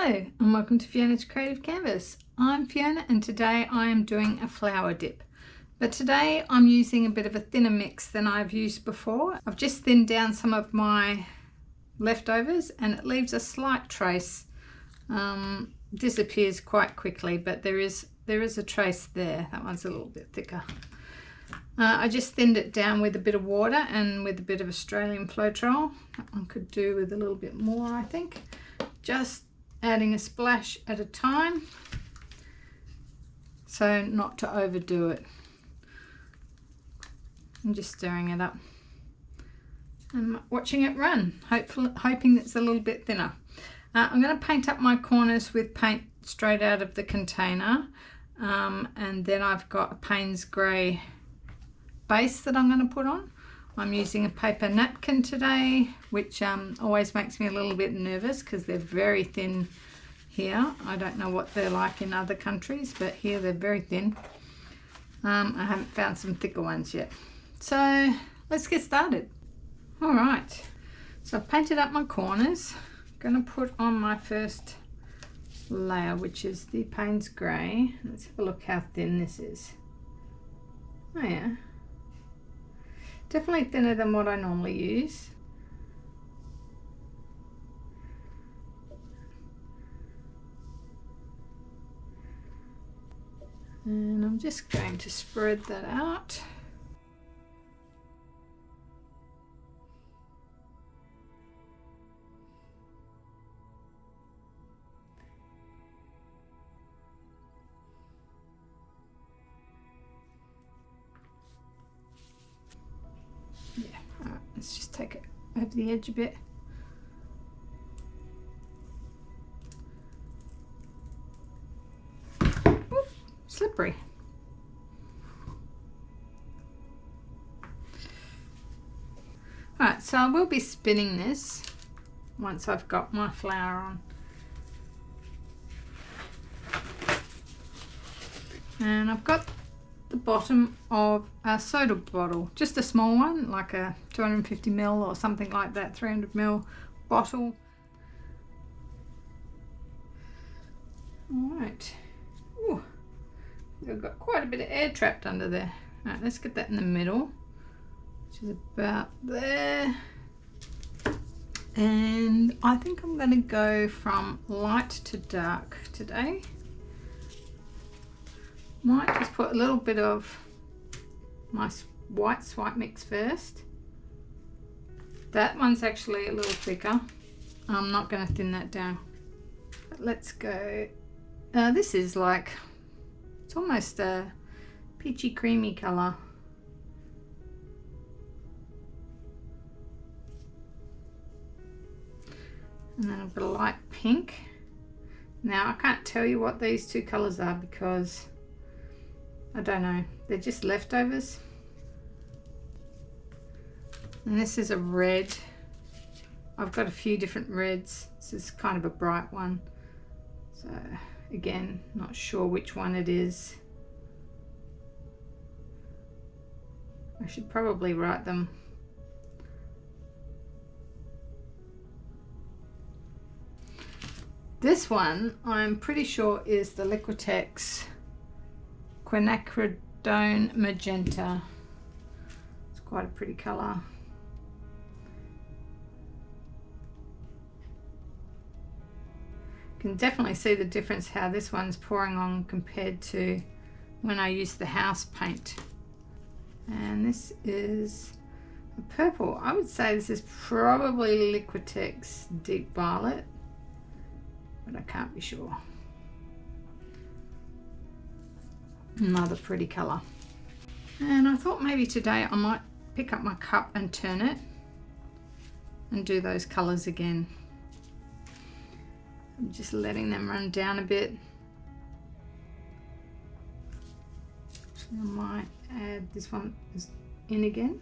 Hello and welcome to Fiona's Creative Canvas. I'm Fiona and today I am doing a flower dip. But today I'm using a bit of a thinner mix than I've used before. I've just thinned down some of my leftovers and it leaves a slight trace. Disappears quite quickly, but there is a trace there. That one's a little bit thicker. I just thinned it down with a bit of water and with a bit of Australian Floetrol. That one could do with a little bit more, I think. Just adding a splash at a time, so not to overdo it. I'm just stirring it up and watching it run, hoping it's a little bit thinner. I'm going to paint up my corners with paint straight out of the container, and then I've got a Payne's grey base that I'm going to put on. I'm using a paper napkin today, which always makes me a little bit nervous because they're very thin here. I don't know what they're like in other countries, but here they're very thin. I haven't found some thicker ones yet. So let's get started. All right, so I've painted up my corners. I'm going to put on my first layer, which is the Payne's grey. Let's have a look how thin this is. Oh yeah. Definitely thinner than what I normally use. And I'm just going to spread that out. Let's just take it over the edge a bit. Oop, slippery. Alright, so I will be spinning this once I've got my flower on. And I've got the bottom of a soda bottle, just a small one, like a 250ml or something like that, 300ml bottle. All right. Ooh, we've got quite a bit of air trapped under there. All right, let's get that in the middle, which is about there. And I think I'm going to go from light to dark today. Might just put a little bit of my white swipe mix first. That one's actually a little thicker. I'm not going to thin that down. But let's go. This is like, it's almost a peachy creamy colour. And then I've got a light pink. Now I can't tell you what these two colours are because I don't know, they're just leftovers. And this is a red. I've got a few different reds. This is kind of a bright one. So again, not sure which one it is. I should probably write them. This one I'm pretty sure is the Liquitex quinacridone magenta. It's quite a pretty colour. You can definitely see the difference how this one's pouring on compared to when I used the house paint. And this is a purple. I would say this is probably Liquitex Deep Violet, but I can't be sure. Another pretty colour. And I thought maybe today I might pick up my cup and turn it and do those colours again. I'm just letting them run down a bit. Actually, I might add this one in again.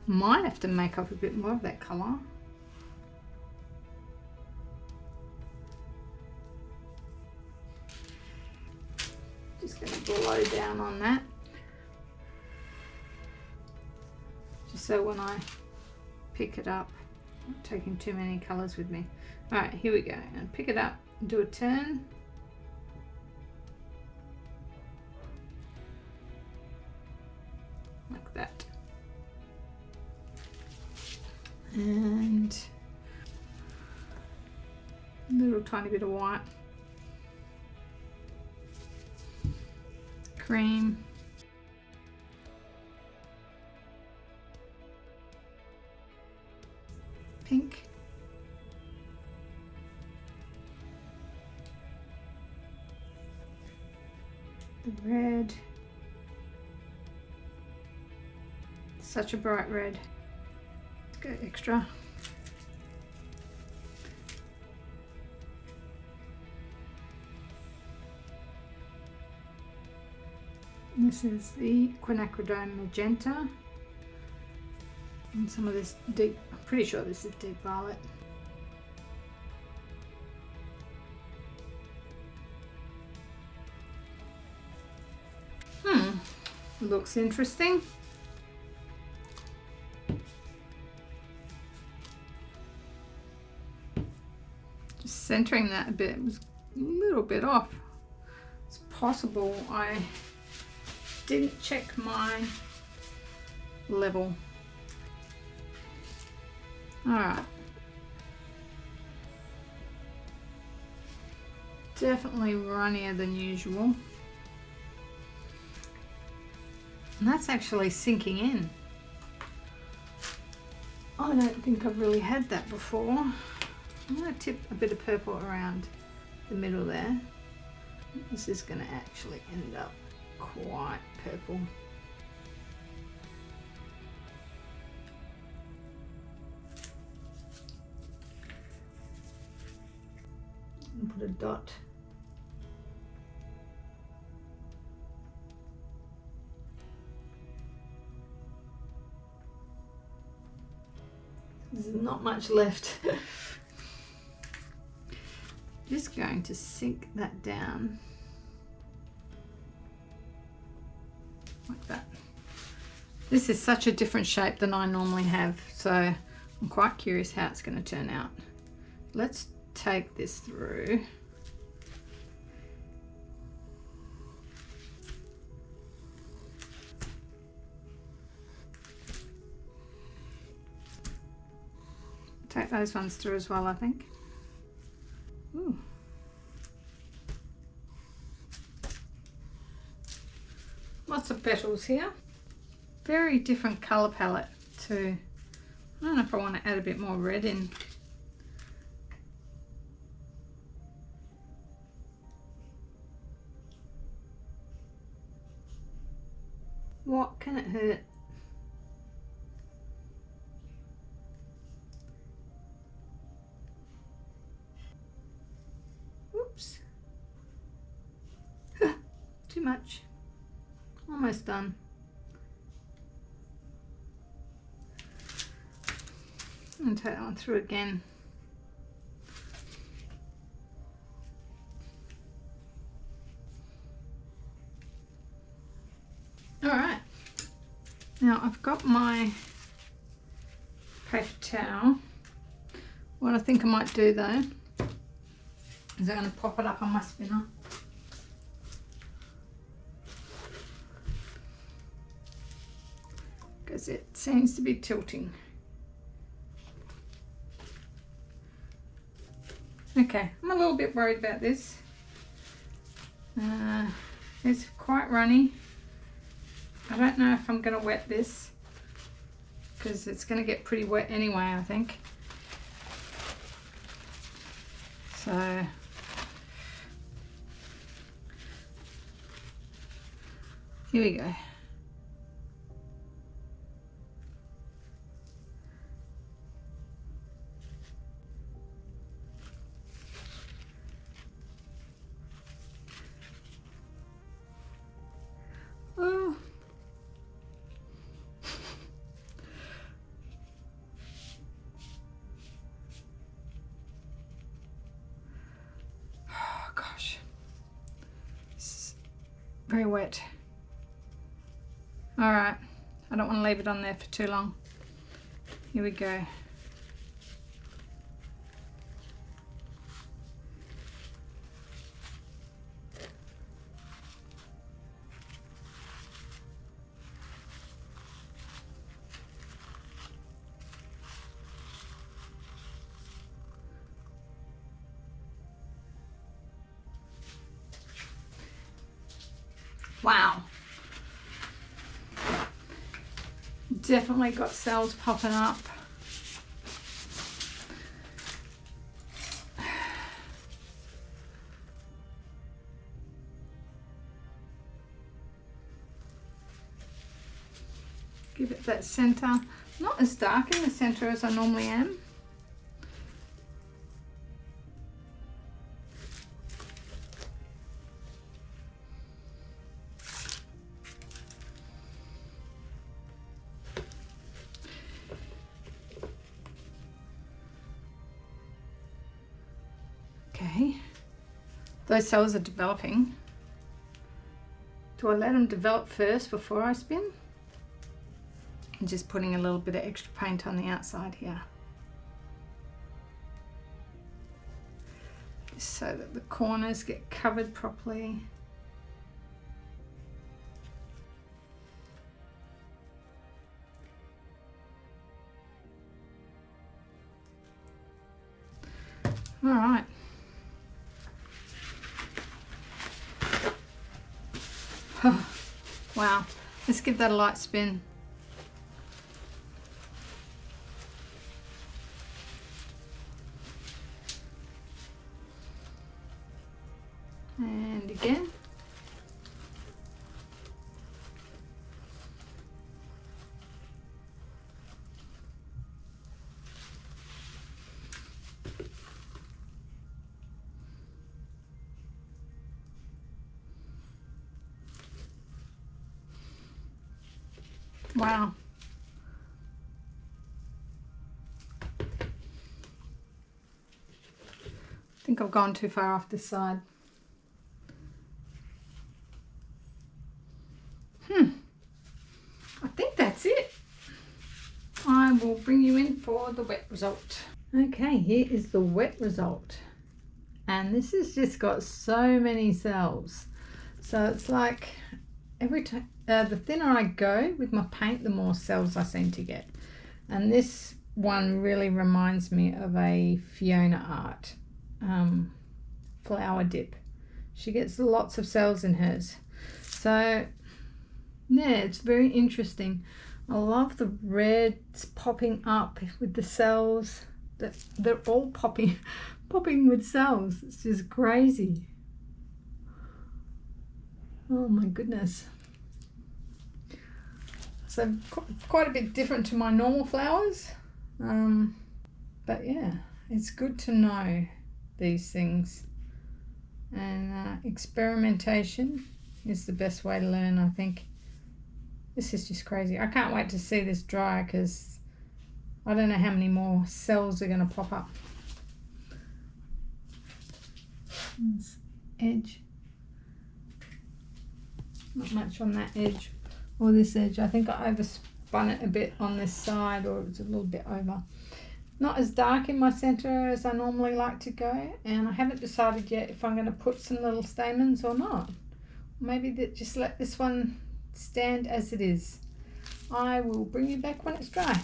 Might have to make up a bit more of that colour. Just going to blow down on that, just so when I pick it up, I'm not taking too many colours with me. All right, here we go. And pick it up and do a turn. Like that. And a little tiny bit of white. Cream. Pink. The red. Such a bright red. Let's go extra. This is the quinacridone magenta. And some of this deep, I'm pretty sure this is deep violet. Looks interesting. Just centering that a bit was a little bit off. It's possible I didn't check my level. All right. Definitely runnier than usual. And that's actually sinking in. I don't think I've really had that before. I'm going to tip a bit of purple around the middle there. This is going to actually end up quite purple. And put a dot. There's not much left. Just going to sink that down like that. This is such a different shape than I normally have, so I'm quite curious how it's going to turn out. Let's take this through. Take those ones through as well, I think. Ooh. Lots of petals here. Very different colour palette too. I don't know if I want to add a bit more red in. What can it hurt? Oops. Too much. Almost done. And take that one through again. All right. Now I've got my paper towel. What I think I might do though is I'm going to pop it up on my spinner. Because it seems to be tilting. Okay, I'm a little bit worried about this. It's quite runny. I don't know if I'm going to wet this because it's going to get pretty wet anyway, I think. So here we go. Oh. Oh gosh, this is very wet. All right, I don't want to leave it on there for too long. Here we go. Wow. Definitely got cells popping up. Give it that center. Not as dark in the center as I normally am. Okay, those cells are developing. Do I let them develop first before I spin? I'm just putting a little bit of extra paint on the outside here, so that the corners get covered properly. All right. Wow, let's give that a light spin. And again. Wow. I think I've gone too far off this side. I think that's it. I will bring you in for the wet result. Okay, here is the wet result. And this has just got so many cells. So it's like every time, the thinner I go with my paint, the more cells I seem to get. And this one really reminds me of a Fiona Art flower dip. She gets lots of cells in hers. So yeah, it's very interesting. I love the reds popping up with the cells. They're all popping with cells. It's just crazy. Oh my goodness. So quite a bit different to my normal flowers. But yeah, it's good to know these things. And experimentation is the best way to learn, I think. This is just crazy. I can't wait to see this dry because I don't know how many more cells are going to pop up. This edge. Not much on that edge or this edge. I think I overspun it a bit on this side, or it's a little bit over. Not as dark in my center as I normally like to go, and I haven't decided yet if I'm going to put some little stamens or not. Maybe just let this one stand as it is. I will bring you back when it's dry.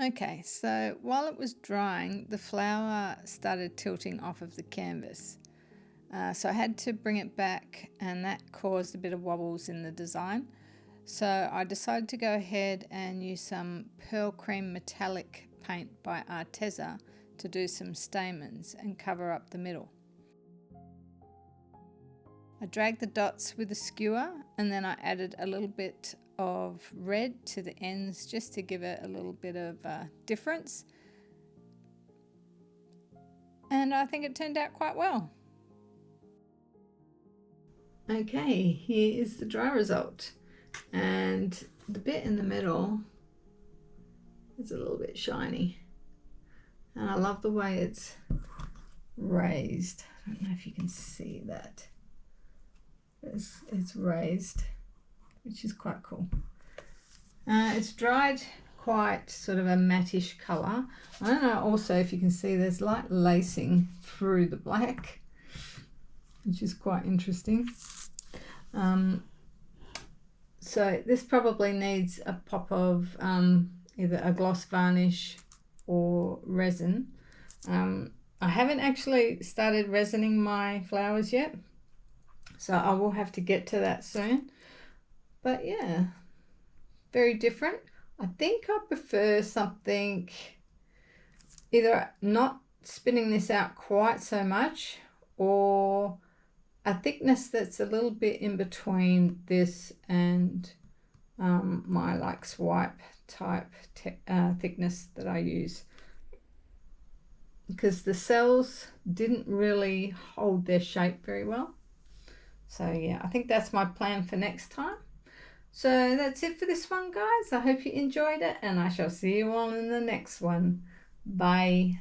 Okay, so while it was drying, the flower started tilting off of the canvas. So I had to bring it back, and that caused a bit of wobbles in the design. So I decided to go ahead and use some Pearl Cream Metallic paint by Arteza to do some stamens and cover up the middle. I dragged the dots with a skewer, and then I added a little bit of red to the ends just to give it a little bit of difference. And I think it turned out quite well. Okay, here is the dry result. And the bit in the middle is a little bit shiny. And I love the way it's raised. I don't know if you can see that. It's raised, which is quite cool. It's dried quite sort of a mattish colour. I don't know also if you can see there's light lacing through the black, which is quite interesting. So this probably needs a pop of either a gloss varnish or resin. I haven't actually started resining my flowers yet. So I will have to get to that soon. But yeah, very different. I think I prefer something, either not spinning this out quite so much, or a thickness that's a little bit in between this and my like swipe type thickness that I use, because the cells didn't really hold their shape very well. So yeah, I think that's my plan for next time. So that's it for this one, guys. I hope you enjoyed it, and I shall see you all in the next one. Bye.